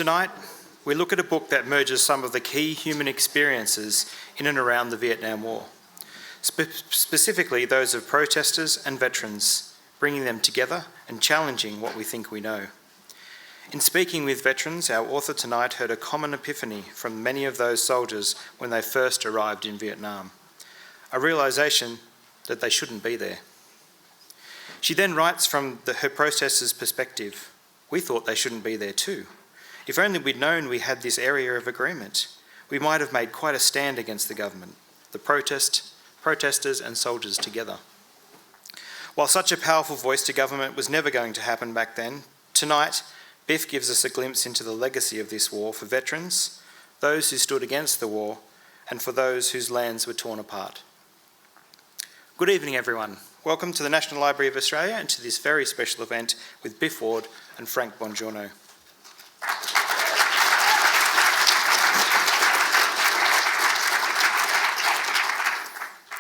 Tonight, we look at a book that merges some of the key human experiences in and around the Vietnam War, specifically those of protesters and veterans, bringing them together and challenging what we think we know. In speaking with veterans, our author tonight heard a common epiphany from many of those soldiers when they first arrived in Vietnam, a realisation that they shouldn't be there. She then writes from her protesters' perspective. We thought they shouldn't be there too. If only we'd known we had this area of agreement, we might have made quite a stand against the government, the protesters and soldiers together. While such a powerful voice to government was never going to happen back then, tonight Biff gives us a glimpse into the legacy of this war for veterans, those who stood against the war, and for those whose lands were torn apart. Good evening, everyone. Welcome to the National Library of Australia and to this very special event with Biff Ward and Frank Bongiorno.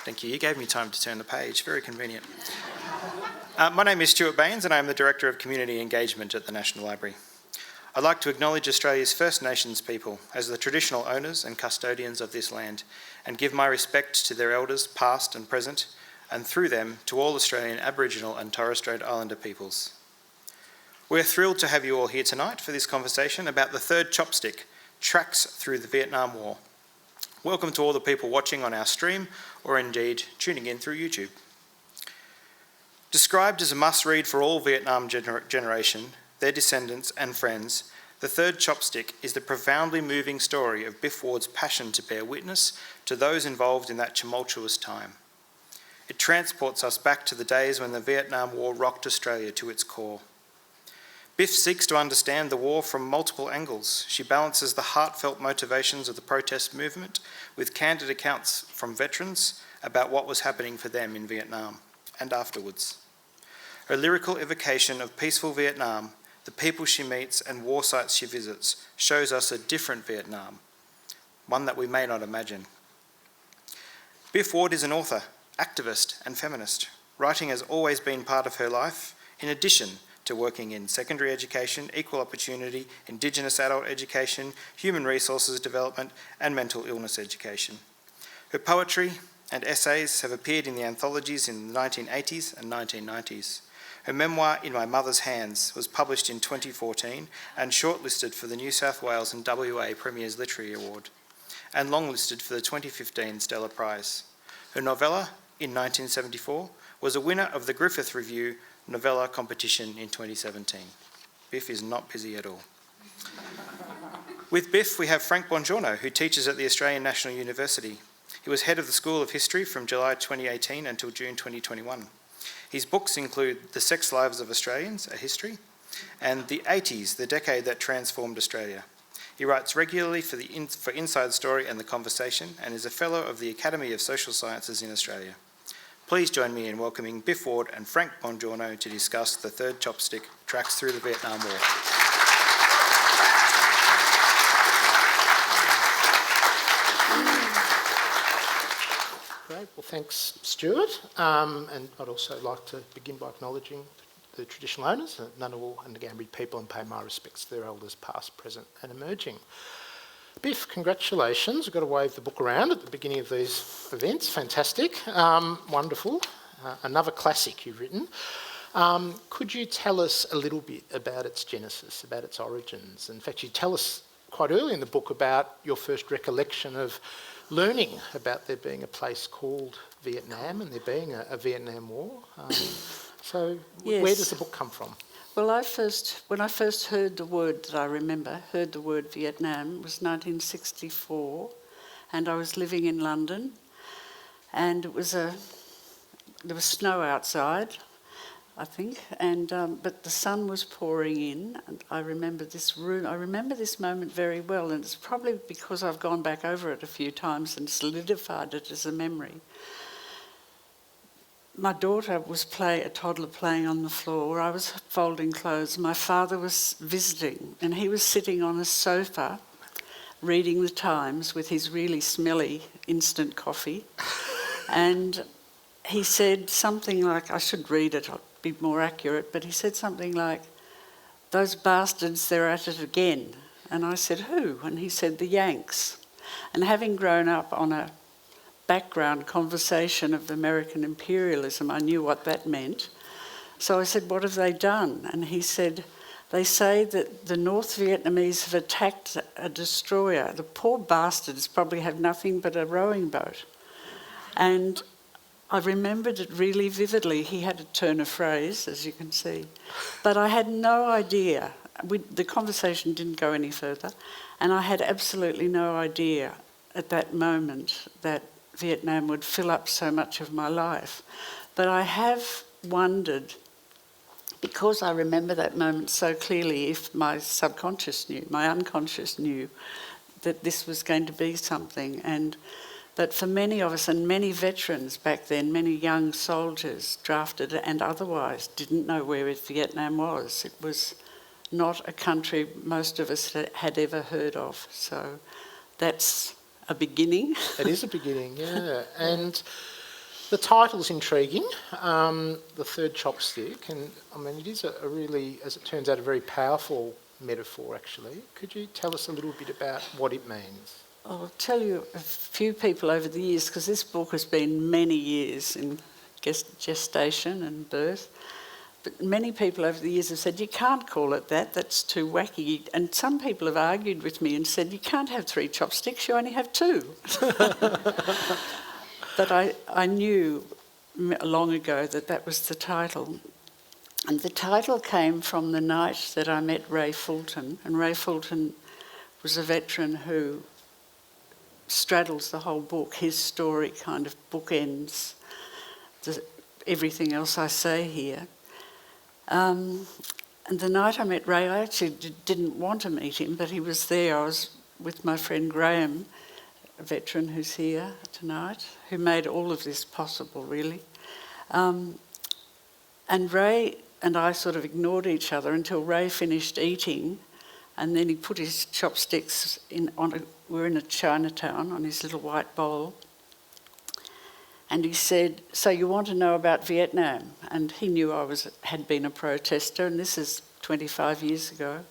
Thank you. You gave me time to turn the page. Very convenient. My name is Stuart Baines and I am the Director of Community Engagement at the National Library. I'd like to acknowledge Australia's First Nations people as the traditional owners and custodians of this land and give my respect to their elders past and present, and through them to all Australian Aboriginal and Torres Strait Islander peoples. We're thrilled to have you all here tonight for this conversation about the Third Chopstick, Tracks Through the Vietnam War. Welcome to all the people watching on our stream or indeed tuning in through YouTube. Described as a must-read for all Vietnam generation, their descendants and friends, The Third Chopstick is the profoundly moving story of Biff Ward's passion to bear witness to those involved in that tumultuous time. It transports us back to the days when the Vietnam War rocked Australia to its core. Biff seeks to understand the war from multiple angles. She balances the heartfelt motivations of the protest movement with candid accounts from veterans about what was happening for them in Vietnam and afterwards. Her lyrical evocation of peaceful Vietnam, the people she meets and war sites she visits, shows us a different Vietnam, one that we may not imagine. Biff Ward is an author, activist and feminist. Writing has always been part of her life, in addition to working in secondary education, equal opportunity, Indigenous adult education, human resources development, and mental illness education. Her poetry and essays have appeared in the anthologies in the 1980s and 1990s. Her memoir, In My Mother's Hands, was published in 2014 and shortlisted for the New South Wales and WA Premier's Literary Award, and longlisted for the 2015 Stella Prize. Her novella, In 1974, was a winner of the Griffith Review Novella Competition in 2017. Biff is not busy at all. With Biff, we have Frank Bongiorno, who teaches at the Australian National University. He was head of the School of History from July 2018 until June 2021. His books include The Sex Lives of Australians, A History, and The 80s, the decade that transformed Australia. He writes regularly for Inside Story and The Conversation and is a Fellow of the Academy of Social Sciences in Australia. Please join me in welcoming Biff Ward and Frank Bongiorno to discuss The Third Chopstick, Tracks Through the Vietnam War. Great, well thanks Stuart. And I'd also like to begin by acknowledging the traditional owners, the Ngunnawal and the Ngambri people, and pay my respects to their elders past, present and emerging. Biff, congratulations. We've got to wave the book around at the beginning of these events. Fantastic. Wonderful. Another classic you've written. Could you tell us a little bit about its genesis, about its origins? In fact, you tell us quite early in the book about your first recollection of learning about there being a place called Vietnam and there being a Vietnam War. So Yes. Where does the book come from? Well, when I first heard the word that I remember, heard the word Vietnam, it was 1964, and I was living in London, and there was snow outside, I think, and but the sun was pouring in, and I remember this moment very well, and it's probably because I've gone back over it a few times and solidified it as a memory. My daughter was a toddler playing on the floor. I was folding clothes. My father was visiting, and he was sitting on a sofa reading the Times with his really smelly instant coffee. And he said something like, I should read it, I'll be more accurate, but he said something like, "Those bastards, they're at it again." And I said, who? And he said, the Yanks. And having grown up on a background conversation of American imperialism, I knew what that meant. So I said, what have they done? And he said, they say that the North Vietnamese have attacked a destroyer. The poor bastards probably have nothing but a rowing boat. And I remembered it really vividly. He had a turn of phrase, as you can see. But I had no idea. The conversation didn't go any further. And I had absolutely no idea at that moment that Vietnam would fill up so much of my life. But I have wondered, because I remember that moment so clearly, if my subconscious knew, my unconscious knew, that this was going to be something. But for many of us, and many veterans back then, many young soldiers, drafted and otherwise, didn't know where Vietnam was. It was not a country most of us had ever heard of. So that's a beginning. It is a beginning, yeah. And the title's intriguing, The Third Chopstick, and I mean it is a really, as it turns out, a very powerful metaphor actually. Could you tell us a little bit about what it means? I'll tell you a few people over the years, because this book has been many years in gestation and birth, but many people over the years have said, you can't call it that, that's too wacky. And some people have argued with me and said, you can't have 3 chopsticks, you only have 2. But I knew long ago that that was the title. And the title came from the night that I met Ray Fulton. And Ray Fulton was a veteran who straddles the whole book. His story kind of bookends everything else I say here. And the night I met Ray, I actually didn't want to meet him, but he was there. I was with my friend Graham, a veteran who's here tonight, who made all of this possible, really. And Ray and I sort of ignored each other until Ray finished eating, and then he put his chopsticks we're in a Chinatown, on his little white bowl. And he said, so you want to know about Vietnam? And he knew I had been a protester, and this is 25 years ago.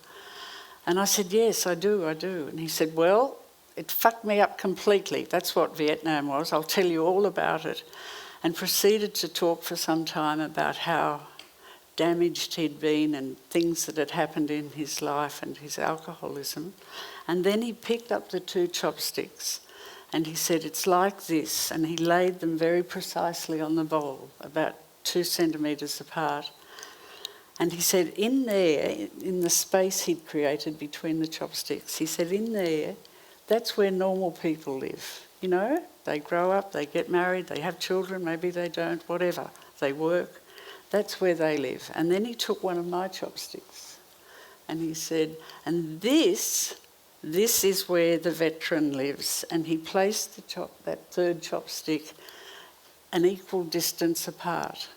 And I said, yes, I do. And he said, well, it fucked me up completely. That's what Vietnam was. I'll tell you all about it. And proceeded to talk for some time about how damaged he'd been and things that had happened in his life and his alcoholism. And then he picked up the 2 chopsticks and he said, it's like this. And he laid them very precisely on the bowl, about 2 centimetres apart. And he said, in there, in the space he'd created between the chopsticks, he said, in there, that's where normal people live. You know, they grow up, they get married, they have children, maybe they don't, whatever. They work. That's where they live. And then he took one of my chopsticks and he said, and this is where the veteran lives. And he placed that 3rd chopstick an equal distance apart.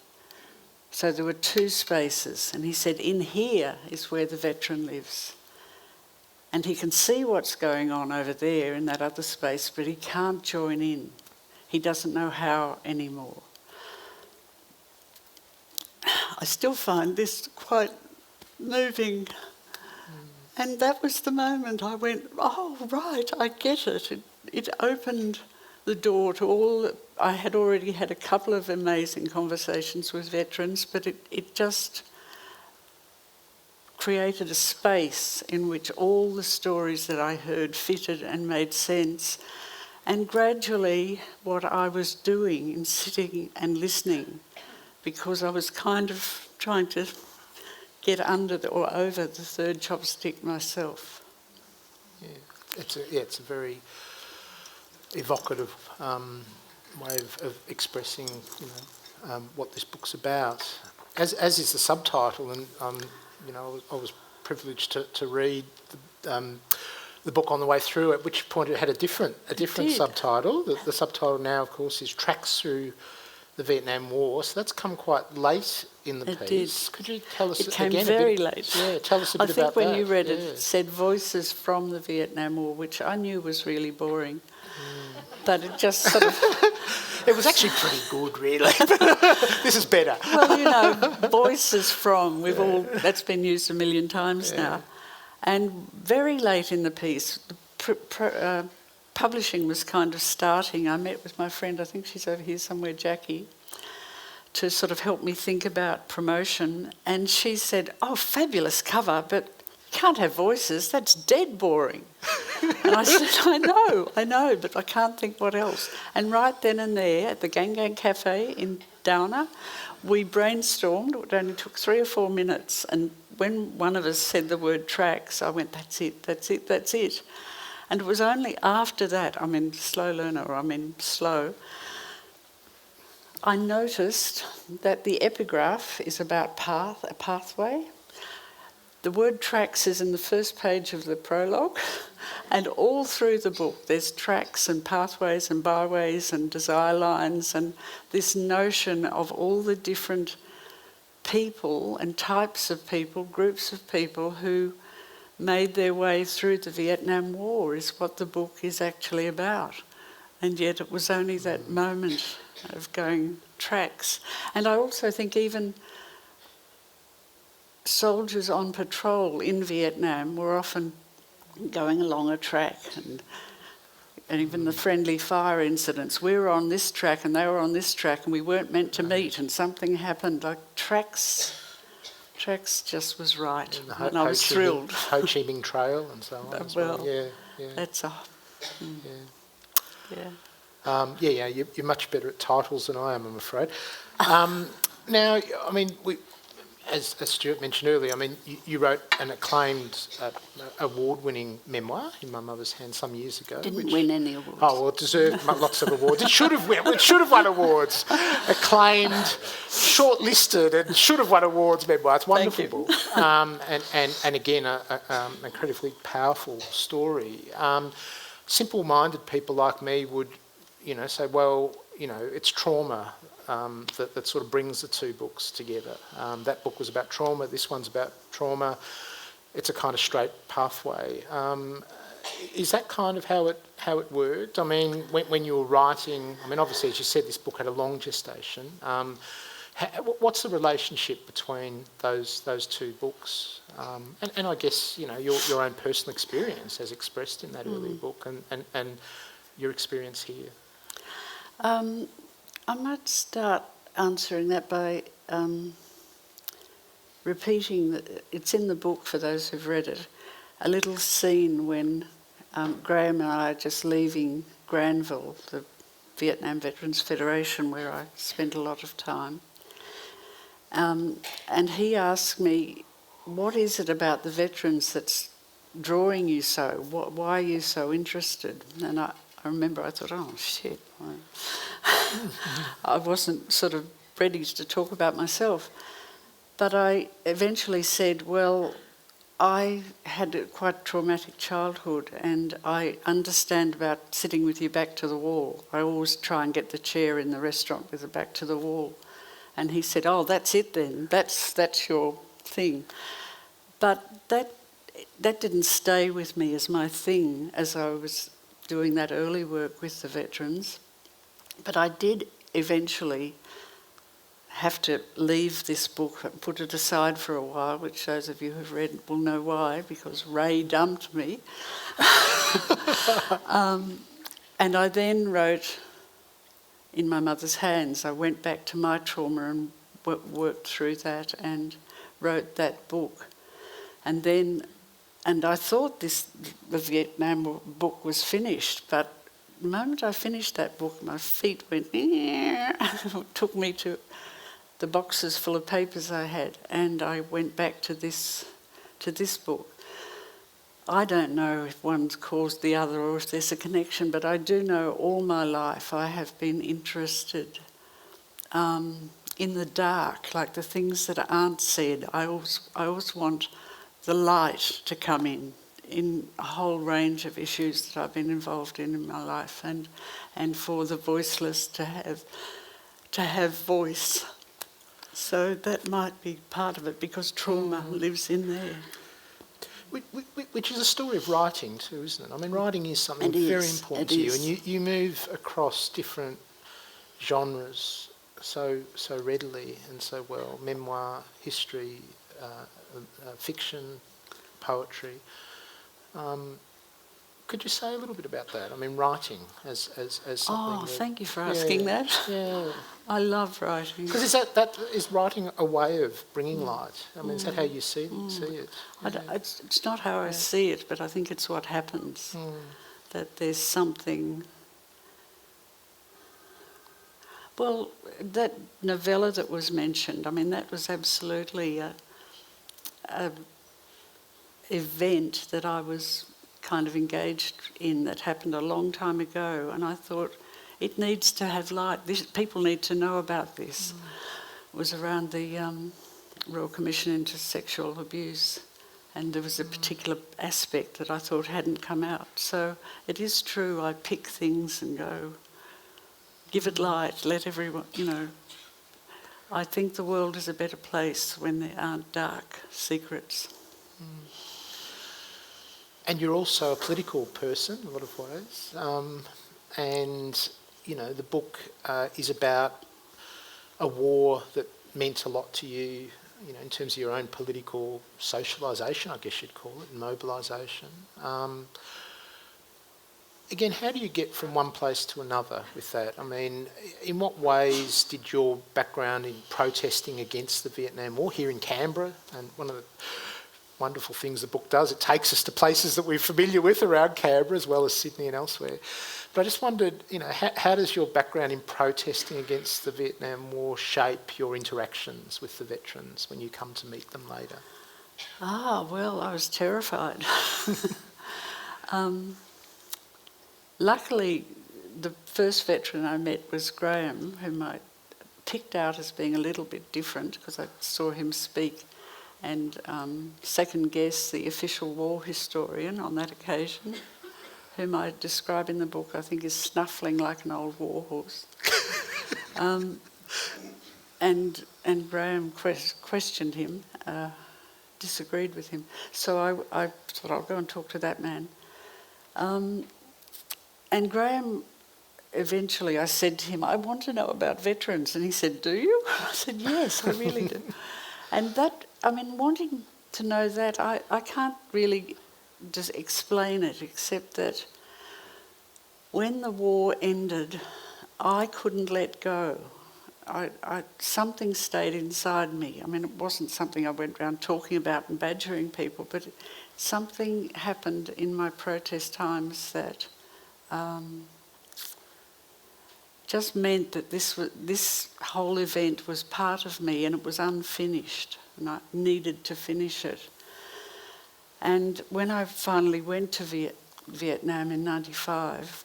So there were 2 spaces. And he said, in here is where the veteran lives. And he can see what's going on over there in that other space, but he can't join in. He doesn't know how anymore. I still find this quite moving. And that was the moment I went, oh, right, I get it. It opened the door to all. I had already had a couple of amazing conversations with veterans, but it just created a space in which all the stories that I heard fitted and made sense. And gradually what I was doing in sitting and listening, because I was kind of trying to get under or over the 3rd chopstick myself. It's a very evocative way of expressing, what this book's about. As is the subtitle, and I was privileged to read the book on the way through. At which point it had a different subtitle. The subtitle now, of course, is Tracks Through the Vietnam War. So that's come quite late in the piece. Could you tell us again? It came very late. Yeah, tell us a bit about that. I think when you read it, it said Voices from the Vietnam War, which I knew was really boring. But it just sort of... It was actually pretty good, really. This is better. Well, voices from, that's been used a million times now. And very late in the piece, publishing was kind of starting. I met with my friend, I think she's over here somewhere, Jackie, to sort of help me think about promotion. And she said, "Oh, fabulous cover, but you can't have voices, that's dead boring." And I said, I know, but I can't think what else. And right then and there at the Gang Gang Cafe in Downer, we brainstormed. It only took 3 or 4 minutes. And when one of us said the word tracks, I went, that's it. And it was only after that, slow learner, slow, I noticed that the epigraph is about a pathway. The word tracks is in the first page of the prologue, and all through the book there's tracks and pathways and byways and desire lines, and this notion of all the different people and types of people, groups of people who made their way through the Vietnam War is what the book is actually about. And yet it was only that moment of going tracks. And I also think even soldiers on patrol in Vietnam were often going along a track, and even the friendly fire incidents. We were on this track and they were on this track and we weren't meant to meet, and something happened. Like tracks just was right. And I was thrilled. Ho Chi Minh Trail and so on. Well, yeah. That's a... Yeah. You're much better at titles than I am, I'm afraid. Now, as Stuart mentioned earlier, you wrote an acclaimed award-winning memoir, In My Mother's Hand, some years ago. Didn't win any awards. Oh, well, it deserved lots of awards. It should have won awards. Acclaimed, shortlisted, and should have won awards memoir. It's wonderful. And again, an incredibly powerful story. Simple-minded people like me would, say, well, it's trauma that sort of brings the two books together. That book was about trauma. This one's about trauma. It's a kind of straight pathway. Is that kind of how it worked? When you were writing, obviously, as you said, this book had a long gestation. What's the relationship between those two books? And I guess your own personal experience as expressed in that earlier book, and your experience here. I might start answering that by repeating that it's in the book for those who've read it, a little scene when Graham and I are just leaving Granville, the Vietnam Veterans Federation, where I spent a lot of time. And he asked me, what is it about the veterans that's drawing you so? Why are you so interested? And I remember I thought, oh, shit. I wasn't sort of ready to talk about myself. But I eventually said, well, I had a quite traumatic childhood, and I understand about sitting with your back to the wall. I always try and get the chair in the restaurant with the back to the wall. And he said, oh, that's it then. That's your thing. But that didn't stay with me as my thing as I was doing that early work with the veterans. But I did eventually have to leave this book and put it aside for a while, which those of you who've read will know why, because Ray dumped me. And I then wrote In My Mother's Hands. I went back to my trauma and worked through that and wrote that book. And I thought the Vietnam book was finished, but the moment I finished that book, my feet went, it took me to the boxes full of papers I had, and I went back to this book. I don't know if one's caused the other or if there's a connection, but I do know all my life I have been interested in the dark, like the things that aren't said. I always want the light to come in a whole range of issues that I've been involved in my life, and for the voiceless to have voice. So that might be part of it, because trauma lives in there. Which is a story of writing too, isn't it? Writing is something very important to you, and you move across different genres so readily and so well. Memoir, history, fiction, poetry. Could you say a little bit about that? I mean, writing as something. Oh, thank you for asking that. Yeah. I love writing. Because is writing a way of bringing light? I mean, is that how you see it? It's not how I see it, but I think it's what happens. That there's something. Well, that novella that was mentioned, I mean, that was absolutely a event that I was kind of engaged in that happened a long time ago, and I thought it needs to have light. People need to know about this. It was around the Royal Commission into Sexual Abuse, and there was a particular aspect that I thought hadn't come out. So it is true, I pick things and go, give it light, let everyone, I think the world is a better place when there aren't dark secrets. And you're also a political person in a lot of ways. And, the book is about a war that meant a lot to you, in terms of your own political socialisation, I guess you'd call it, and mobilisation. Again, how do you get from one place to another with that? I mean, in what ways did your background in protesting against the Vietnam War here in Canberra, and one of the wonderful things the book does, it takes us to places that we're familiar with around Canberra as well as Sydney and elsewhere. But I just wondered, how does your background in protesting against the Vietnam War shape your interactions with the veterans when you come to meet them later? Well, I was terrified. Luckily, the first veteran I met was Graham, whom I picked out as being a little bit different because I saw him speak, and second guess the official war historian on that occasion, whom I describe in the book, I think, is snuffling like an old war horse. And Graham questioned him, disagreed with him. So I thought, I'll go and talk to that man. And Graham, eventually I said to him, I want to know about veterans. And he said, do you? I said, yes, I really do. And that, wanting to know that, I can't really just explain it, except that when the war ended, I couldn't let go. Something stayed inside me. It wasn't something I went around talking about and badgering people, but something happened in my protest times that just meant that this whole event was part of me and it was unfinished and I needed to finish it. And when I finally went to Vietnam in 1995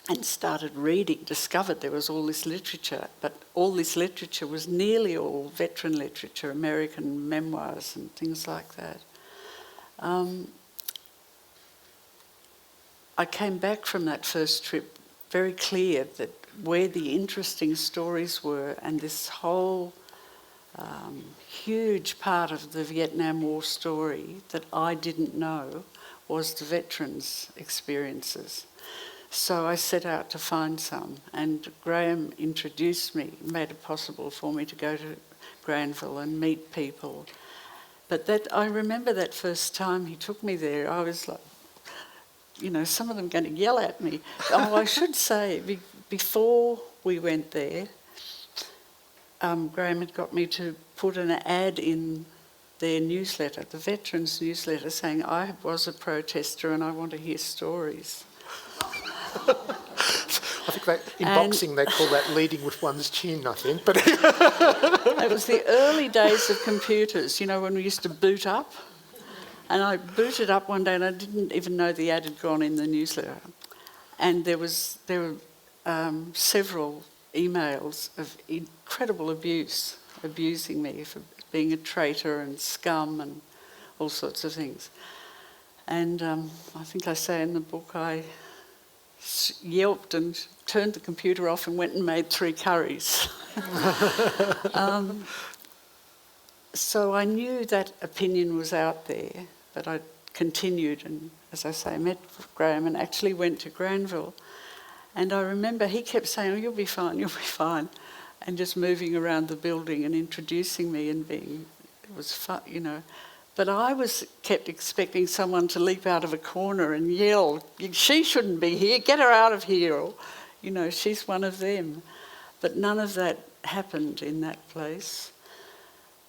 and started reading, discovered there was all this literature, but all this literature was nearly all veteran literature, American memoirs and things like that. I came back from that first trip very clear that where the interesting stories were, and this whole huge part of the Vietnam War story that I didn't know was the veterans' experiences. So I set out to find some, and Graham introduced me, made it possible for me to go to Granville and meet people. But I remember that first time he took me there, I was like, some of them going to yell at me. I should say, before we went there, Graham had got me to put an ad in their newsletter, the Veterans newsletter, saying, I was a protester and I want to hear stories. I think in boxing they call that leading with one's chin, I think. But it was the early days of computers, when we used to boot up. And I booted up one day and I didn't even know the ad had gone in the newsletter. And there were several emails of incredible abuse, abusing me for being a traitor and scum and all sorts of things. And I think I say in the book I yelped and turned the computer off and went and made 3 curries. So I knew that opinion was out there, but I continued and, as I say, met Graham and actually went to Granville. And I remember he kept saying, you'll be fine, and just moving around the building and introducing me and it was fun, But I kept expecting someone to leap out of a corner and yell, "She shouldn't be here, get her out of here," or, "She's one of them." But none of that happened in that place.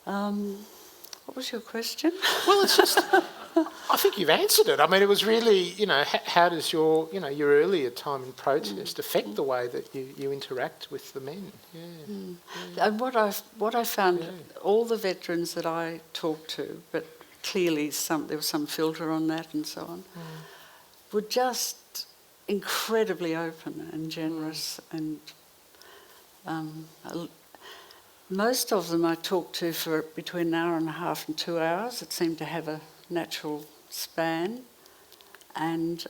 What was your question? Well, it's just, I think you've answered it. I mean, it was really, how does your earlier time in protest affect the way that you interact with the men? Yeah. And what I found, all the veterans that I talked to, but clearly there was some filter on that and so on, were just incredibly open and generous, and most of them I talked to for between an hour and a half and 2 hours. It seemed to have a natural span. And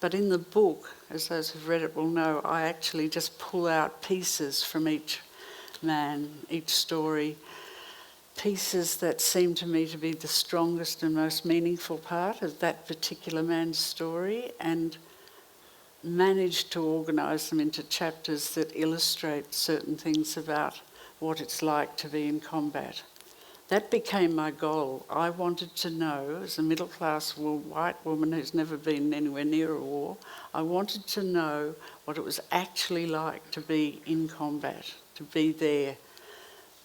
but in the book, as those who've read it will know, I actually just pull out pieces from each man, each story, pieces that seem to me to be the strongest and most meaningful part of that particular man's story, and managed to organise them into chapters that illustrate certain things about what it's like to be in combat. That became my goal. I wanted to know, as a middle-class white woman who's never been anywhere near a war, I wanted to know what it was actually like to be in combat, to be there,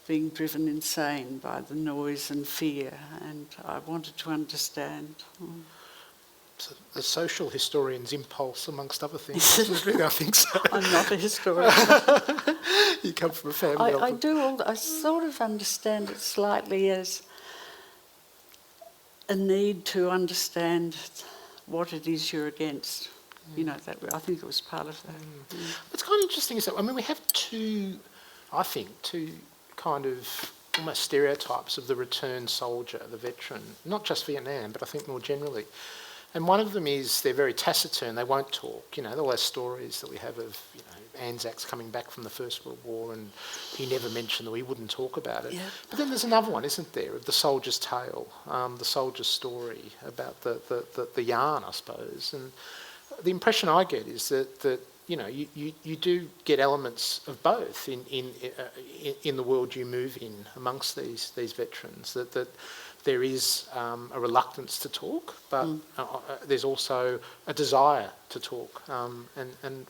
being driven insane by the noise and fear, and I wanted to understand. So the social historian's impulse, amongst other things, isn't it? I think so. I'm not a historian. You come from a family of them. I sort of understand it slightly as a need to understand what it is you're against. I think it was part of that. It's kind of interesting, isn't it? I mean, we have two kind of almost stereotypes of the returned soldier, the veteran, not just Vietnam, but I think more generally. And one of them is they're very taciturn, they won't talk. All those stories that we have of, Anzacs coming back from the First World War, and he never mentioned, or he wouldn't talk about it. Yeah. But then there's another one, isn't there, of the soldier's tale, the soldier's story about the yarn, I suppose. And the impression I get is that you do get elements of both in the world you move in amongst these veterans. That there is a reluctance to talk, but there's also a desire to talk, and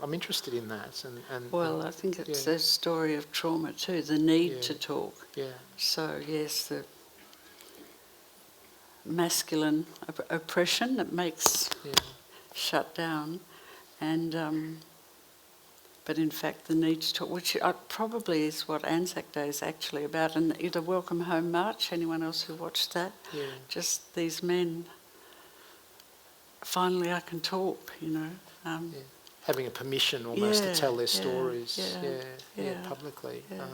I'm interested in that. I think it's a story of trauma too, the need to talk. Yeah. So yes, the masculine oppression that makes shut down, and but in fact the need to talk, which probably is what Anzac Day is actually about, and the Welcome Home March, anyone else who watched that? Yeah. Just these men, finally I can talk, Having a permission almost to tell their stories publicly. Yeah.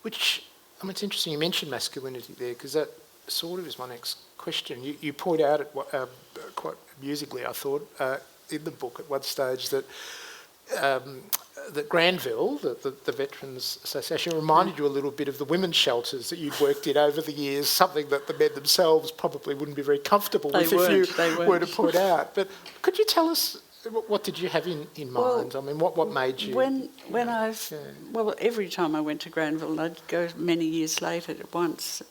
Which, it's interesting you mentioned masculinity there, because that sort of is my next question. You point out it quite amusingly, I thought, in the book at one stage that Granville, the Veterans Association, reminded you a little bit of the women's shelters that you'd worked in over the years, something that the men themselves probably wouldn't be very comfortable with if you were to point out. But could you tell us, what did you have in mind? Well, what made you... every time I went to Granville, and I'd go many years later at once,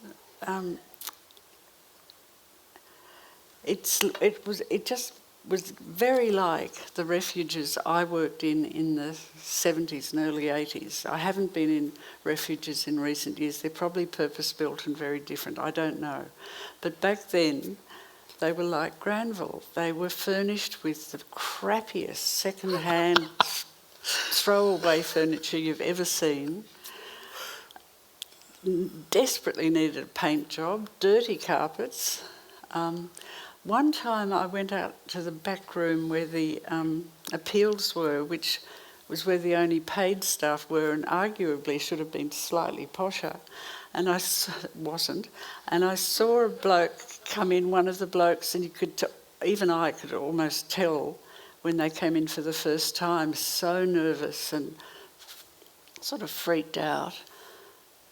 it just was very like the refuges I worked in the 70s and early 80s. I haven't been in refuges in recent years. They're probably purpose-built and very different. I don't know. But back then, they were like Granville. They were furnished with the crappiest second-hand throwaway furniture you've ever seen. Desperately needed a paint job, dirty carpets. One time I went out to the back room where the appeals were, which was where the only paid staff were, and arguably should have been slightly posher, and I wasn't. And I saw a bloke come in, one of the blokes, and even I could almost tell when they came in for the first time, so nervous and sort of freaked out.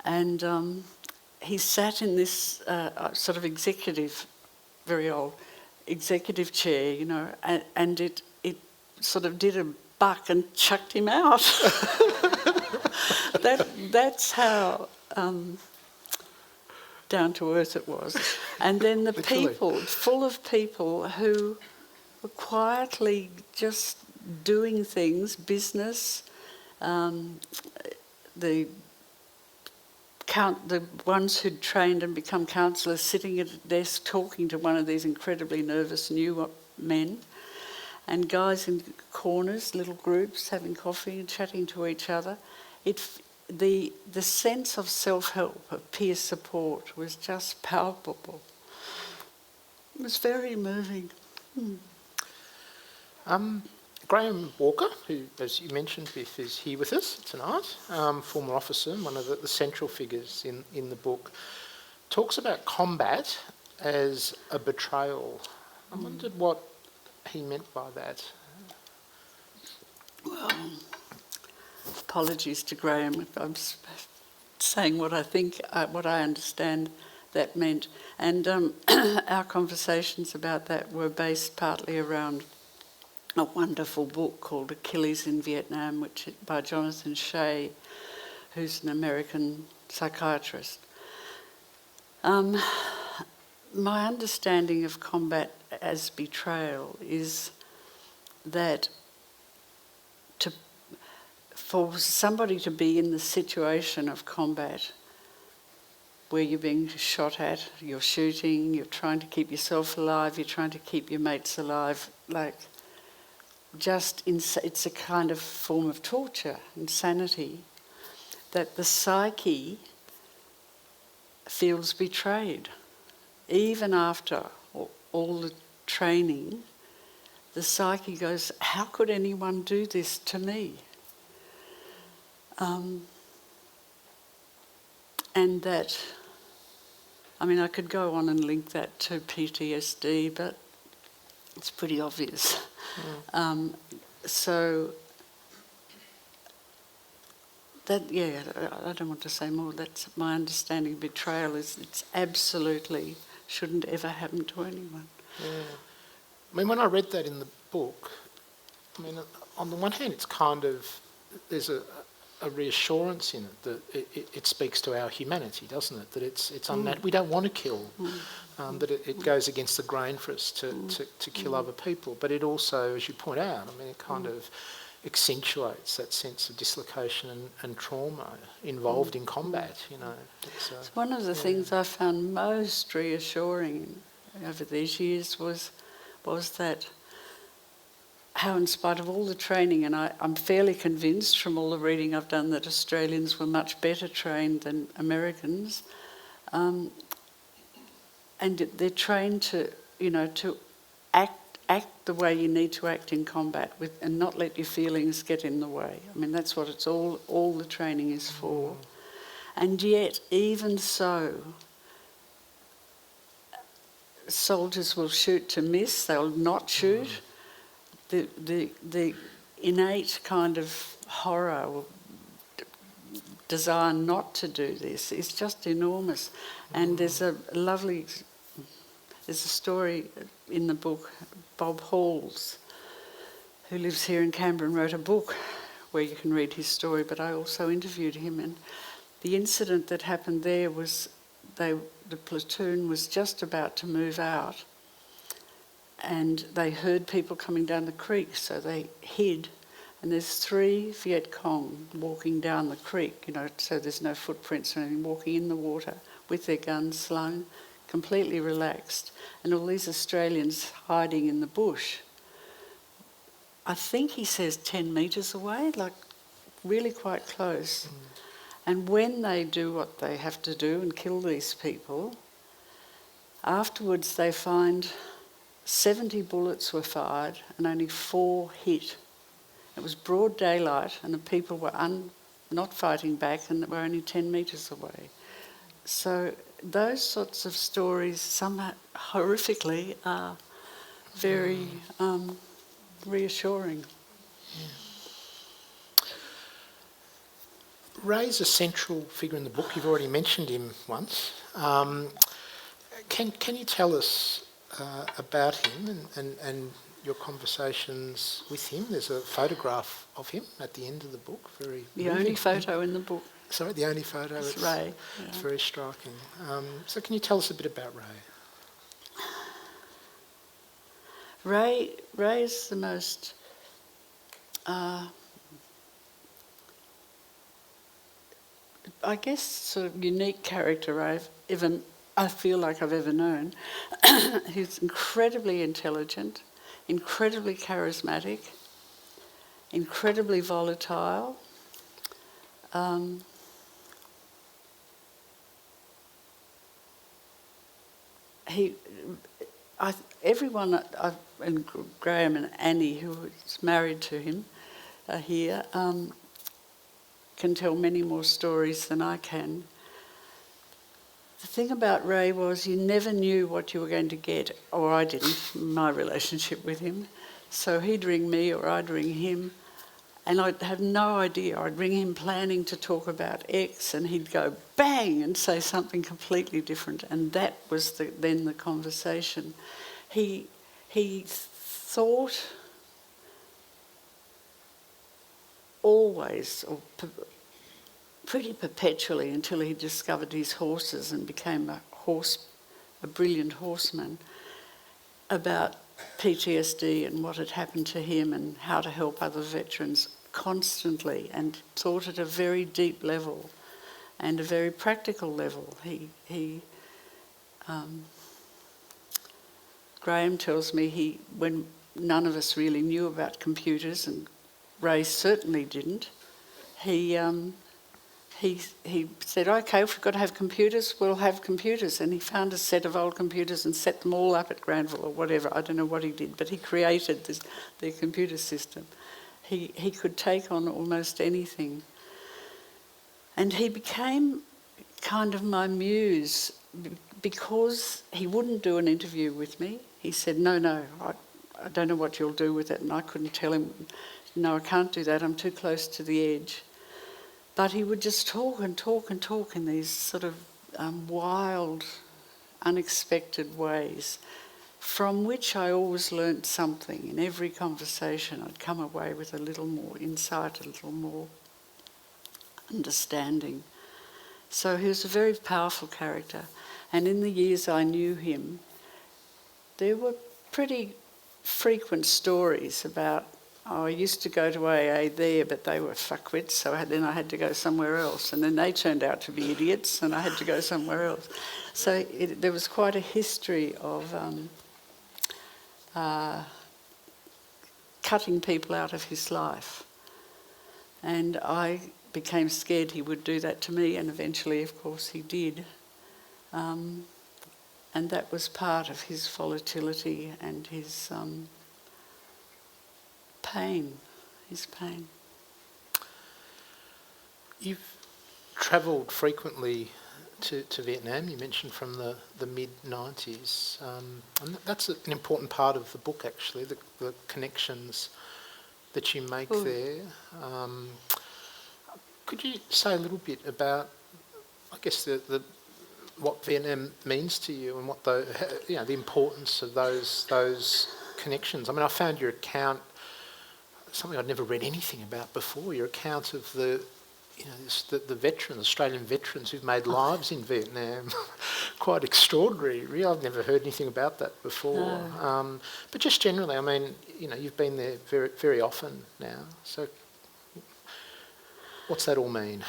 And he sat in this sort of executive, very old executive chair, and it sort of did a buck and chucked him out. That's how down to earth it was. And then the Literally. people, full of people who were quietly just doing things, business, the ones who'd trained and become counsellors sitting at a desk talking to one of these incredibly nervous new men, and guys in corners, little groups, having coffee and chatting to each other. The sense of self-help, of peer support, was just palpable. It was very moving. Graham Walker, who, as you mentioned, Biff, is here with us tonight, former officer and one of the central figures in the book, talks about combat as a betrayal. I wondered what he meant by that. Well, apologies to Graham if I'm saying what I think, what I understand that meant. And our conversations about that were based partly around a wonderful book called Achilles in Vietnam, which by Jonathan Shea, who's an American psychiatrist. My understanding of combat as betrayal is that for somebody to be in the situation of combat where you're being shot at, you're shooting, you're trying to keep yourself alive, you're trying to keep your mates alive, it's a kind of form of torture, insanity, that the psyche feels betrayed. Even after all the training, the psyche goes, how could anyone do this to me? And that, I could go on and link that to PTSD, but it's pretty obvious. So that, I don't want to say more. That's my understanding of betrayal. It's absolutely shouldn't ever happen to anyone. Yeah. When I read that in the book, on the one hand, it's kind of, there's a reassurance in it that it speaks to our humanity, doesn't it? That it's unnatural. We don't want to kill. That it goes against the grain for us to kill other people. But it also, as you point out, it kind of accentuates that sense of dislocation and trauma involved in combat. It's one of the things I found most reassuring over these years was that how, in spite of all the training, and I'm fairly convinced from all the reading I've done that Australians were much better trained than Americans, and they're trained to act the way you need to act in combat and not let your feelings get in the way. That's what it's all the training is for. And yet, even so, soldiers will shoot to miss, they'll not shoot. The innate kind of horror or desire not to do this is just enormous. And there's a story in the book, Bob Halls, who lives here in Canberra and wrote a book where you can read his story, but I also interviewed him, and the incident that happened there was the platoon was just about to move out, and they heard people coming down the creek, so they hid. And there's 3 Viet Cong walking down the creek, so there's no footprints or anything, walking in the water with their guns slung, completely relaxed. And all these Australians hiding in the bush. I think he says 10 metres away, really quite close. And when they do what they have to do and kill these people, afterwards they find 70 bullets were fired and only 4 hit. It was broad daylight and the people were not fighting back and were only 10 metres away. So those sorts of stories, somehow horrifically, are very reassuring. Ray's a central figure in the book. You've already mentioned him once. Can you tell us about him and your conversations with him? There's a photograph of him at the end of the book. The only photo in the book. Sorry, the only photo. It's Ray. It's very striking. So can you tell us a bit about Ray? Ray is the most I guess sort of unique character I feel like I've ever known. He's incredibly intelligent, incredibly charismatic, incredibly volatile. Everyone, and Graham and Annie, who is married to him, are here, can tell many more stories than I can. The thing about Ray was you never knew what you were going to get, or I didn't, in my relationship with him. So he'd ring me or I'd ring him, and I'd have no idea. I'd ring him planning to talk about X, and he'd go bang and say something completely different, and that was then the conversation. He thought always, or pretty perpetually until he discovered his horses and became a brilliant horseman, about PTSD and what had happened to him and how to help other veterans constantly, and thought at a very deep level and a very practical level. Graham tells me when none of us really knew about computers, and Ray certainly didn't, he said, OK, if we've got to have computers, we'll have computers. And he found a set of old computers and set them all up at Granville or whatever. I don't know what he did, but he created their computer system. He could take on almost anything. And he became kind of my muse because he wouldn't do an interview with me. He said, no, I don't know what you'll do with it. And I couldn't tell him, no, I can't do that. I'm too close to the edge. But he would just talk and talk and talk in these sort of wild, unexpected ways, from which I always learnt something. In every conversation, I'd come away with a little more insight, a little more understanding. So he was a very powerful character. And in the years I knew him, there were pretty frequent stories about, I used to go to AA there, but they were fuckwits, so then I had to go somewhere else. And then they turned out to be idiots, and I had to go somewhere else. So there was quite a history of cutting people out of his life. And I became scared he would do that to me, and eventually, of course, he did. And that was part of his volatility and his pain. You've travelled frequently to Vietnam, you mentioned from the mid-90s. And that's an important part of the book, actually, the connections that you make there. Could you say a little bit about, I guess, what Vietnam means to you and what the importance of those connections? I mean, I found your account something I'd never read anything about before. Your account of the veterans, Australian veterans who've made lives in Vietnam, quite extraordinary. Really, I've never heard anything about that before. No. But just generally, I mean, you've been there very, very often now. So, what's that all mean?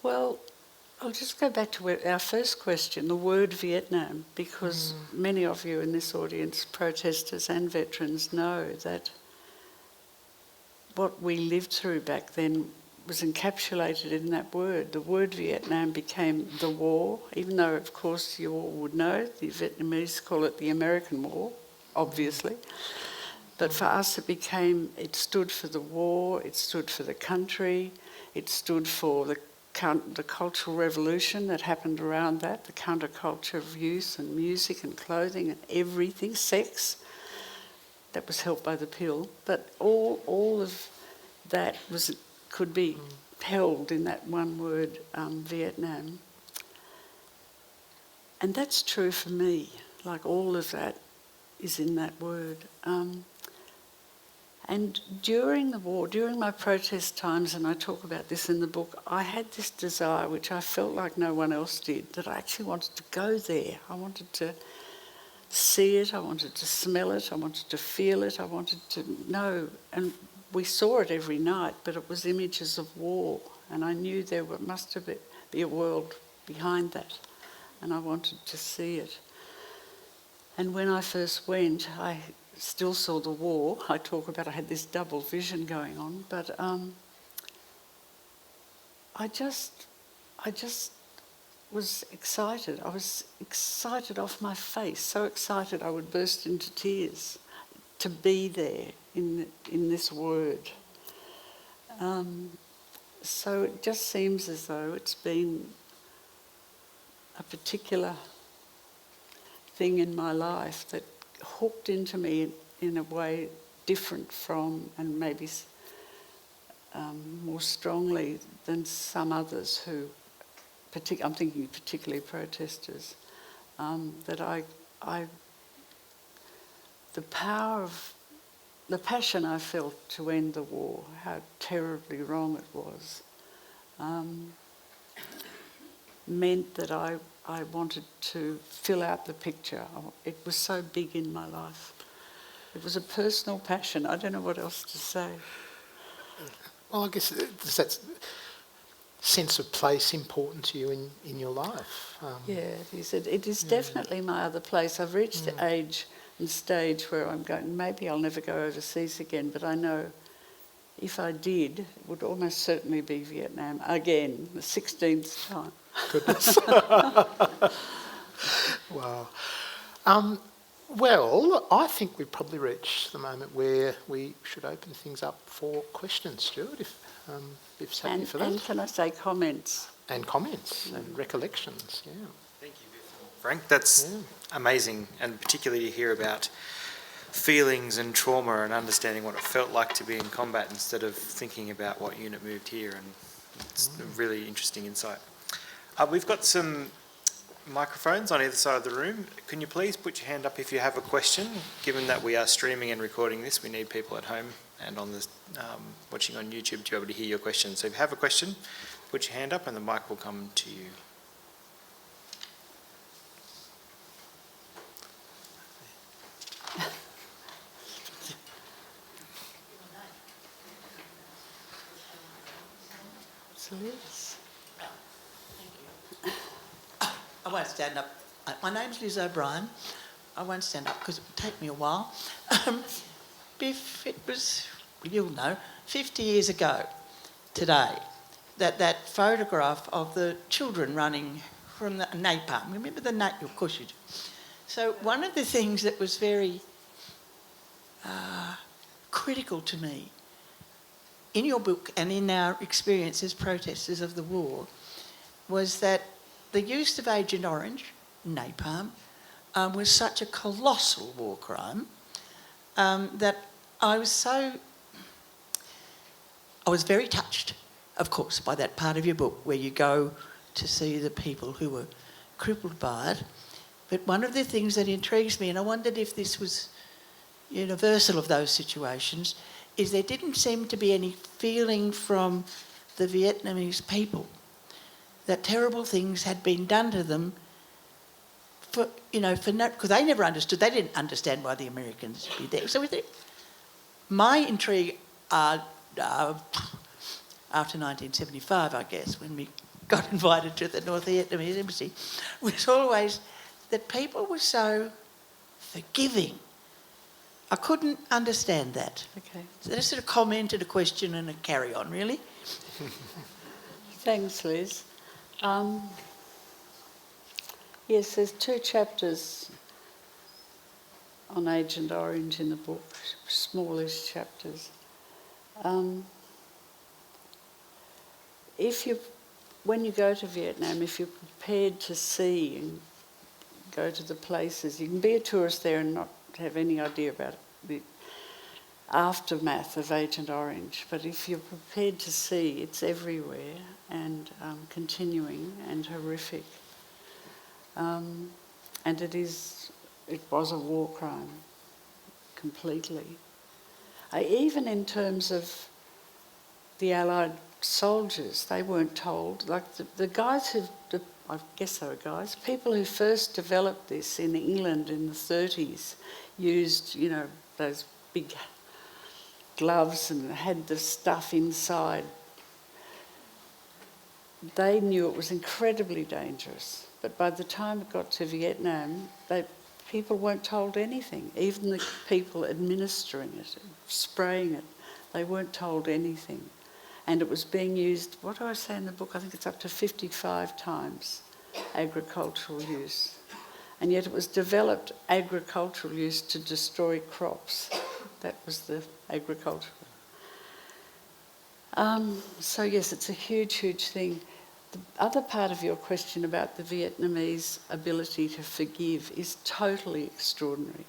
Well, I'll just go back to our first question, the word Vietnam, because many of you in this audience, protesters and veterans, know that what we lived through back then was encapsulated in that word. The word Vietnam became the war, even though, of course, you all would know, the Vietnamese call it the American War, obviously. But for us, it stood for the war, it stood for the country, it stood for the cultural revolution that happened around that, the counterculture of youth and music and clothing and everything, sex, that was helped by the pill. But all of that could be held in that one word, Vietnam. And that's true for me, like all of that is in that word. And during the war, during my protest times, and I talk about this in the book, I had this desire, which I felt like no one else did, that I actually wanted to go there. I wanted to see it, I wanted to smell it, I wanted to feel it, I wanted to know. And we saw it every night, but it was images of war. And I knew there must be a world behind that. And I wanted to see it. And when I first went, I still saw the war. I had this double vision going on, but I just was excited. I was excited off my face, so excited I would burst into tears to be there in this word. So it just seems as though it's been a particular thing in my life that hooked into me in a way different from, and maybe more strongly than some others who, I'm thinking particularly protesters, that the passion I felt to end the war, how terribly wrong it was, meant that I wanted to fill out the picture. It was so big in my life. It was a personal passion. I don't know what else to say. Well, I guess does that sense of place important to you in your life? Yeah, it is. It is definitely my other place. I've reached the age and stage where I'm going, maybe I'll never go overseas again, but I know if I did, it would almost certainly be Vietnam again, the 16th time. Goodness. Wow. Well, I think we've probably reached the moment where we should open things up for questions, Stuart, if happy for that. And can I say comments? And comments and recollections, yeah. Thank you, Frank. That's amazing, and particularly to hear about feelings and trauma and understanding what it felt like to be in combat instead of thinking about what unit moved here, and it's a really interesting insight. We've got some microphones on either side of the room. Can you please put your hand up if you have a question? Given that we are streaming and recording this, we need people at home and on the watching on YouTube to be able to hear your question. So if you have a question, put your hand up and the mic will come to you. Yes. I won't stand up. My name's Liz O'Brien. I won't stand up because it would take me a while. Biff, it was, you'll know, 50 years ago today, that photograph of the children running from the napalm. Remember the napalm? Of course you do. So one of the things that was very critical to me in your book and in our experience as protesters of the war was that the use of Agent Orange, napalm, was such a colossal war crime that I was very touched, of course, by that part of your book where you go to see the people who were crippled by it. But one of the things that intrigues me, and I wondered if this was universal of those situations, is there didn't seem to be any feeling from the Vietnamese people that terrible things had been done to them because they never understood. They didn't understand why the Americans would be there. So my intrigue after 1975, I guess, when we got invited to the North Vietnamese embassy, was always that people were so forgiving. I couldn't understand that. Okay. So that's sort of comment and a question and a carry on, really. Thanks, Liz. Yes, there's 2 chapters on Agent Orange in the book, smallish chapters. When you go to Vietnam, if you're prepared to see and go to the places, you can be a tourist there and not have any idea about the aftermath of Agent Orange. But if you're prepared to see, it's everywhere and continuing and horrific. And it was a war crime, completely. Even in terms of the Allied soldiers, they weren't told. Like the guys I guess they were guys, people who first developed this in England in the 30s used, those big gloves and had the stuff inside. They knew it was incredibly dangerous, but by the time it got to Vietnam, people weren't told anything. Even the people administering it, spraying it, they weren't told anything. And it was being used, what do I say in the book? I think it's up to 55 times agricultural use. And yet it was developed agricultural use to destroy crops. That was the agricultural. So yes, it's a huge, huge thing. The other part of your question about the Vietnamese ability to forgive is totally extraordinary.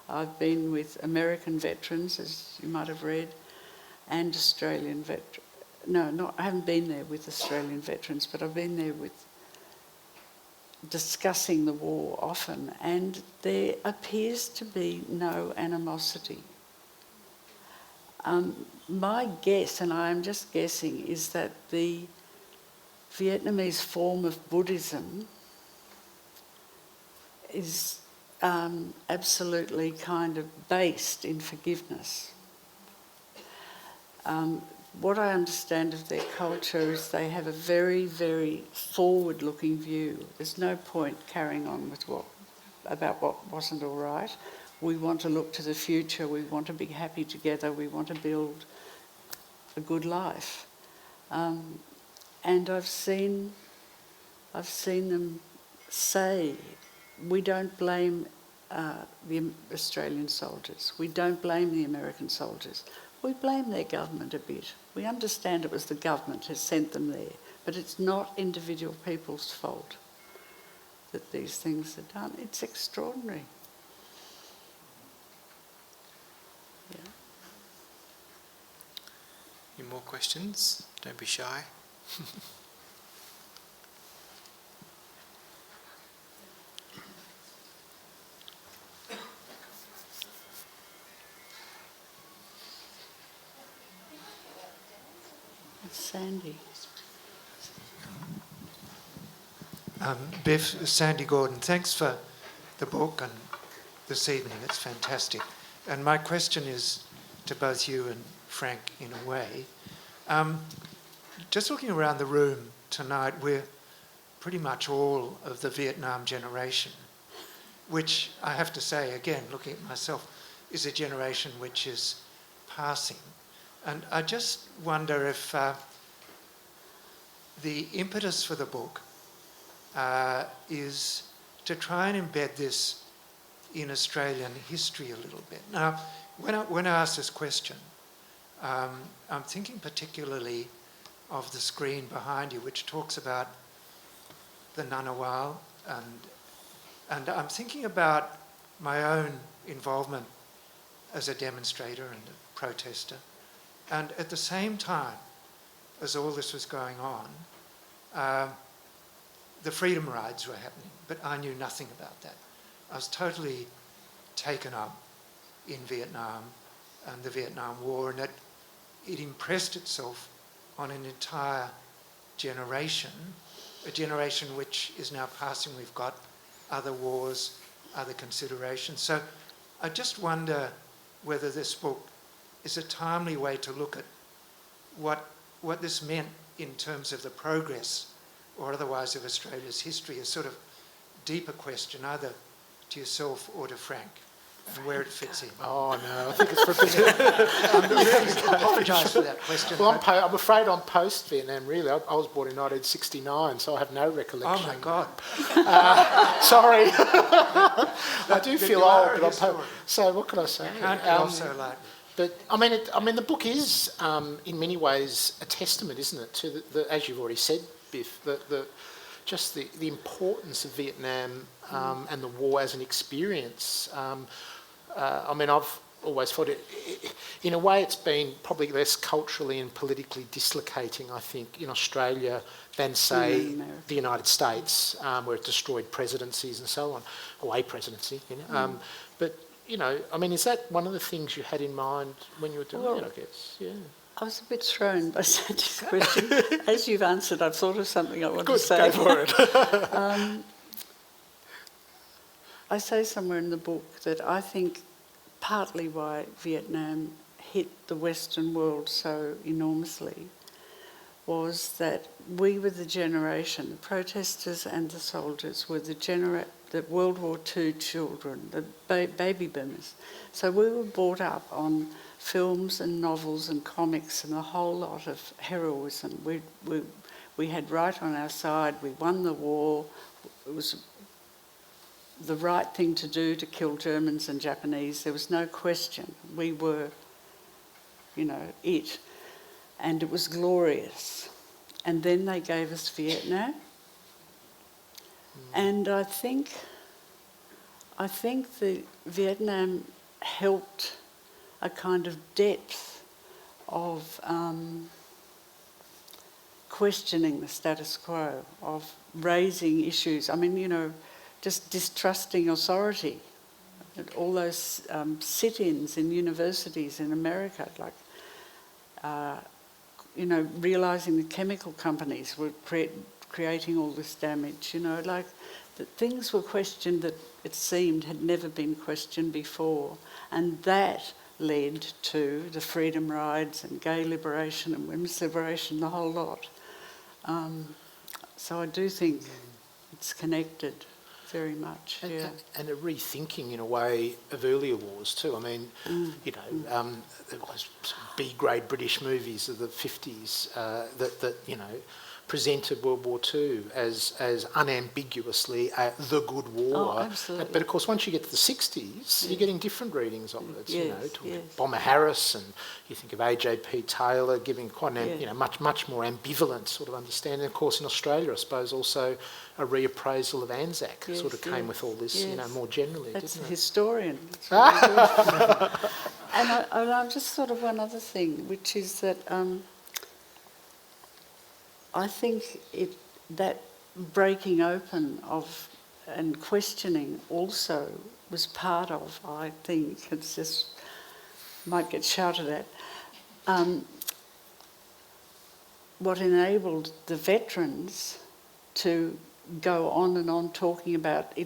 I've been with American veterans, as you might have read, and Australian veterans. I haven't been there with Australian veterans, but I've been there with discussing the war often, and there appears to be no animosity. My guess, and I am just guessing, is that the Vietnamese form of Buddhism is absolutely kind of based in forgiveness. What I understand of their culture is they have a very, very forward-looking view. There's no point carrying on with about what wasn't all right. We want to look to the future. We want to be happy together. We want to build a good life. And I've seen them say, we don't blame the Australian soldiers. We don't blame the American soldiers. We blame their government a bit. We understand it was the government who sent them there, but it's not individual people's fault that these things are done. It's extraordinary. Yeah. Any more questions? Don't be shy. Sandy. Biff, Sandy Gordon, thanks for the book and this evening. It's fantastic. And my question is to both you and Frank in a way. Just looking around the room tonight, we're pretty much all of the Vietnam generation, which I have to say, again, looking at myself, is a generation which is passing. And I just wonder if the impetus for the book is to try and embed this in Australian history a little bit. Now, when I ask this question, I'm thinking particularly of the screen behind you, which talks about the Ngunnawal, and I'm thinking about my own involvement as a demonstrator and a protester. And at the same time as all this was going on, the freedom rides were happening, but I knew nothing about that. I was totally taken up in Vietnam and the Vietnam War, and it impressed itself on an entire generation, a generation which is now passing. We've got other wars, other considerations. So I just wonder whether this book is a timely way to look at what this meant in terms of the progress or otherwise of Australia's history, a sort of deeper question, either to yourself or to Frank, and where it fits in. Oh no, I think it's for a bit. I apologise for that question. Well, I'm afraid I'm post-Vietnam, really. I was born in 1969, so I have no recollection. Oh my God. Sorry. I do feel old, but so what can I say? Can't get off so lightly. But I mean, the book is, in many ways, a testament, isn't it, to the as you've already said, Biff, just the importance of Vietnam and the war as an experience. I mean, I've always thought in a way, it's been probably less culturally and politically dislocating, I think, in Australia than, say, the United States, where it destroyed presidencies and so on, or a presidency, you know. But you know, I mean, is that one of the things you had in mind when you were doing it, I guess? Yeah. I was a bit thrown by Sandy's question. As you've answered, I've thought of something I want to say. Go for it. I say somewhere in the book that I think partly why Vietnam hit the Western world so enormously was that we were the generation, the protesters and the soldiers were the World War II children, the baby boomers. So we were brought up on films and novels and comics and a whole lot of heroism. We had right on our side, we won the war, it was the right thing to do to kill Germans and Japanese. There was no question. We were, you know, it. And it was glorious. And then they gave us Vietnam. And I think the Vietnam helped a kind of depth of questioning the status quo, of raising issues. I mean, you know, just distrusting authority. All those sit-ins in universities in America, like, you know, realising the chemical companies were creating all this damage, you know, like that things were questioned that it seemed had never been questioned before. And that led to the freedom rides and gay liberation and women's liberation, the whole lot. So I do think it's connected very much, yeah. And a rethinking, in a way, of earlier wars too. I mean, you know, there was some B-grade British movies of the 50s that you know, presented World War II as unambiguously the good war. Oh, absolutely. But of course, once you get to the 60s, you're getting different readings of it. Yes, you know, to yes. Bomber Harris, and you think of A.J.P. Taylor giving quite an, you know, much more ambivalent sort of understanding. Of course, in Australia, I suppose also a reappraisal of Anzac sort of came with all this, you know, more generally. That's didn't a it? historian. That's really good. And I've just thought of one other thing, which is that I think that breaking open of and questioning also was part of, I think, it's just might get shouted at, what enabled the veterans to go on and on talking about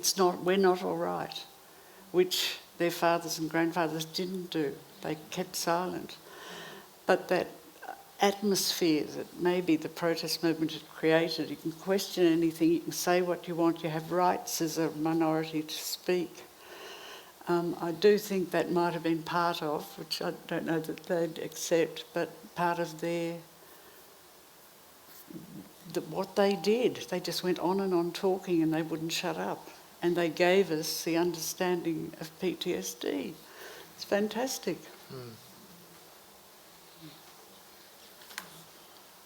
we're not all right, which their fathers and grandfathers didn't do. They kept silent. But that atmosphere that maybe the protest movement had created, you can question anything, you can say what you want, you have rights as a minority to speak. I do think that might have been part of, which I don't know that they'd accept, but part of what they did. They just went on and on talking and they wouldn't shut up. And they gave us the understanding of PTSD. It's fantastic.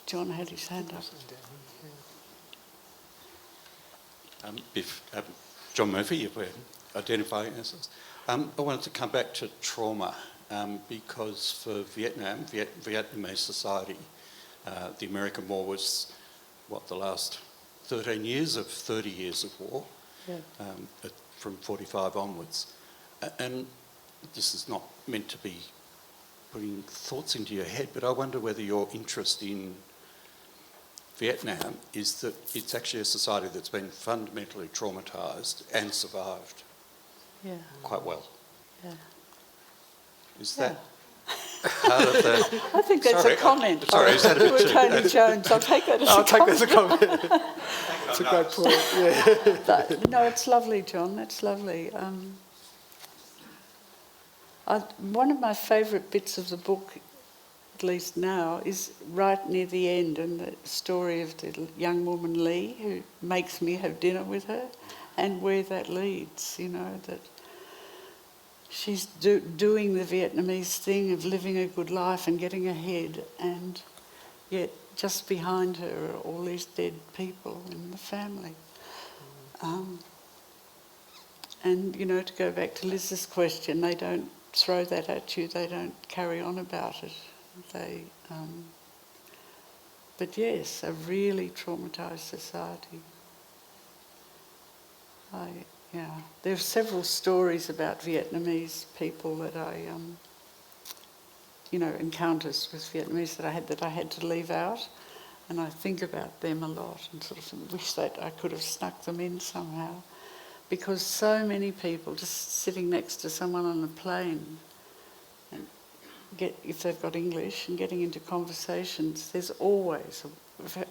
John had his hand up. John Murphy, if we're identifying ourselves. I wanted to come back to trauma because for Vietnam, Vietnamese Society, the American War was, the last 13 years of 30 years of war, from 45 onwards. And this is not meant to be putting thoughts into your head, but I wonder whether your interest in Vietnam is that it's actually a society that's been fundamentally traumatised and survived quite well. Yeah. Is that part of the... I think that's a comment. Sorry, is that a bit too... Tony Jones, I'll take that as a comment. I'll take that as a comment. That's a great point, yeah. But, no, it's lovely, John, that's lovely. One of my favourite bits of the book, at least now, is right near the end, and the story of the young woman Lee who makes me have dinner with her, and where that leads, you know, that she's doing the Vietnamese thing of living a good life and getting ahead, and yet just behind her are all these dead people in the family. And, you know, to go back to Liz's question, they don't throw that at you, they don't carry on about it. But yes, a really traumatised society. Yeah, there are several stories about Vietnamese people that I, encounters with Vietnamese that I had to leave out, and I think about them a lot and sort of wish that I could have snuck them in somehow, because so many people just sitting next to someone on a plane, and if they've got English and getting into conversations, there's always,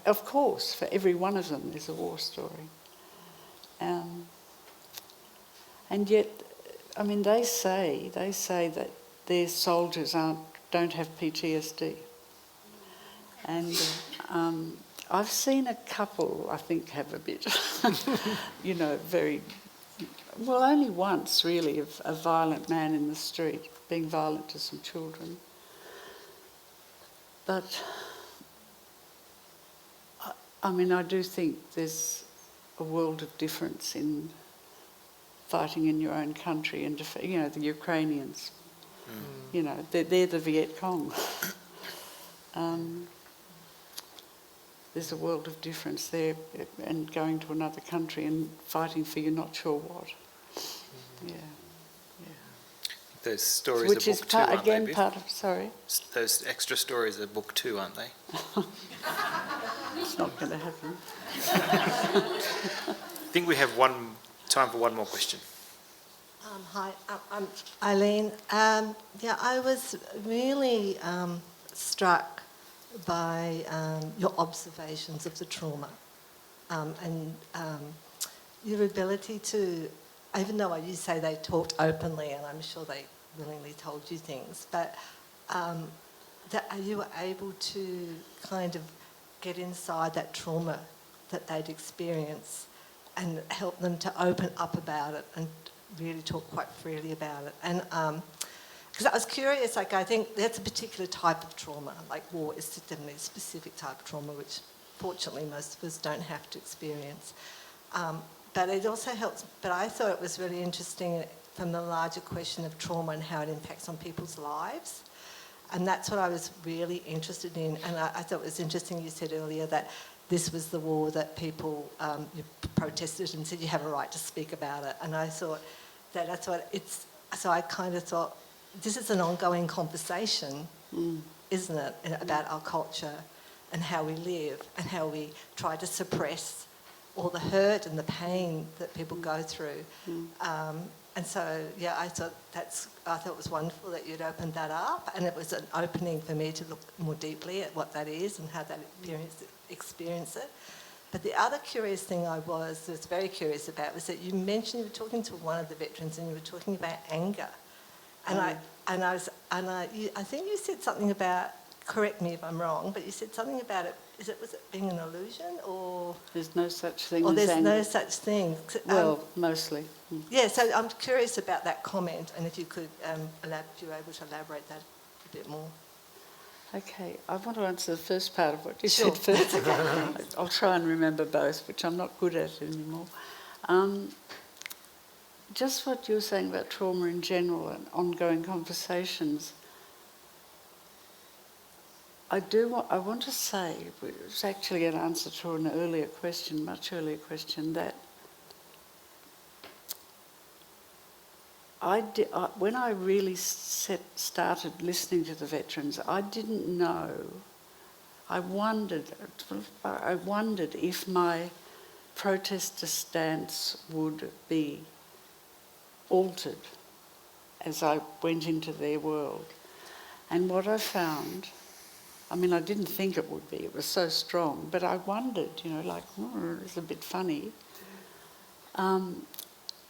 of course, for every one of them, there's a war story. And yet, I mean, they say that their soldiers don't have PTSD. And I've seen a couple, I think, have a bit, only once really, of a violent man in the street being violent to some children. But, I do think there's a world of difference in fighting in your own country and, the Ukrainians. They're the Viet Cong. There's a world of difference there, and going to another country and fighting for you're not sure what. Yeah. Those stories Which are is book two, aren't they, Biff? part of, sorry? Those extra stories are book two, aren't they? It's not going to happen. I think we have time for one more question. Hi, I'm Eileen. I was really struck by your observations of the trauma and your ability to, even though you say they talked openly, and I'm sure they willingly told you things, but that you were able to kind of get inside that trauma that they'd experienced and help them to open up about it and really talk quite freely about it. And because I was curious, I think that's a particular type of trauma, like war is definitely a specific type of trauma, which fortunately most of us don't have to experience. But it also helps, but I thought it was really interesting from the larger question of trauma and how it impacts on people's lives. And that's what I was really interested in. And I thought it was interesting you said earlier that this was the war that people you protested and said you have a right to speak about it. And I thought that's what it's... So I kind of thought, this is an ongoing conversation, isn't it, about our culture and how we live and how we try to suppress all the hurt and the pain that people go through. And so, yeah, I thought it was wonderful that you'd opened that up, and it was an opening for me to look more deeply at what that is and how that experience it. But the other curious thing I was very curious about was that you mentioned you were talking to one of the veterans and you were talking about anger, and I think you said something about, correct me if I'm wrong, but you said something about it. Was it being an illusion, or there's no such thing? Or as there's anger. no such thing. Well, mostly. Yeah. So I'm curious about that comment, and if you could, if you were able to elaborate that a bit more. Okay, I want to answer the first part of what you Sure. said first. I'll try and remember both, which I'm not good at anymore. Just what you were saying about trauma in general and ongoing conversations. I want to say, it was actually an answer to an earlier question, much earlier question, that when I really started listening to the veterans, I didn't know. I wondered if my protester stance would be altered as I went into their world. And what I found, I didn't think it would be, it was so strong, but I wondered, it's a bit funny. And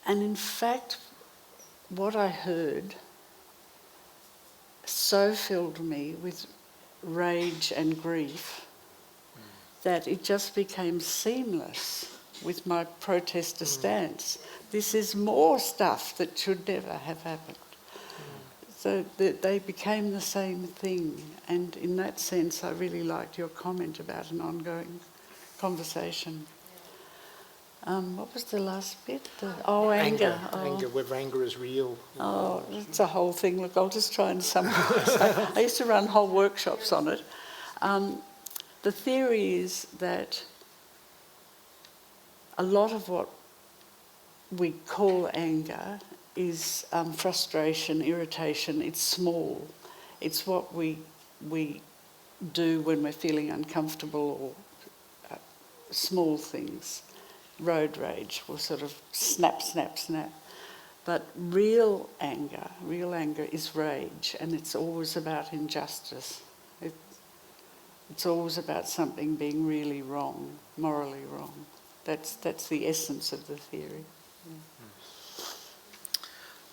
in fact, what I heard so filled me with rage and grief that it just became seamless with my protester stance. This is more stuff that should never have happened. So they became the same thing, and in that sense I really liked your comment about an ongoing conversation. What was the last bit? Anger. Anger, whether anger is real. Oh, it's a whole thing. Look, I'll just try and summarise. I used to run whole workshops on it. The theory is that a lot of what we call anger is frustration, irritation. It's small. It's what we do when we're feeling uncomfortable, or small things. Road rage will sort of snap, snap, snap. But real anger is rage, and it's always about injustice. It's always about something being really wrong, morally wrong. That's the essence of the theory.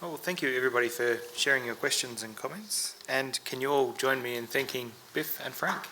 Well, thank you everybody for sharing your questions and comments. And can you all join me in thanking Biff and Frank?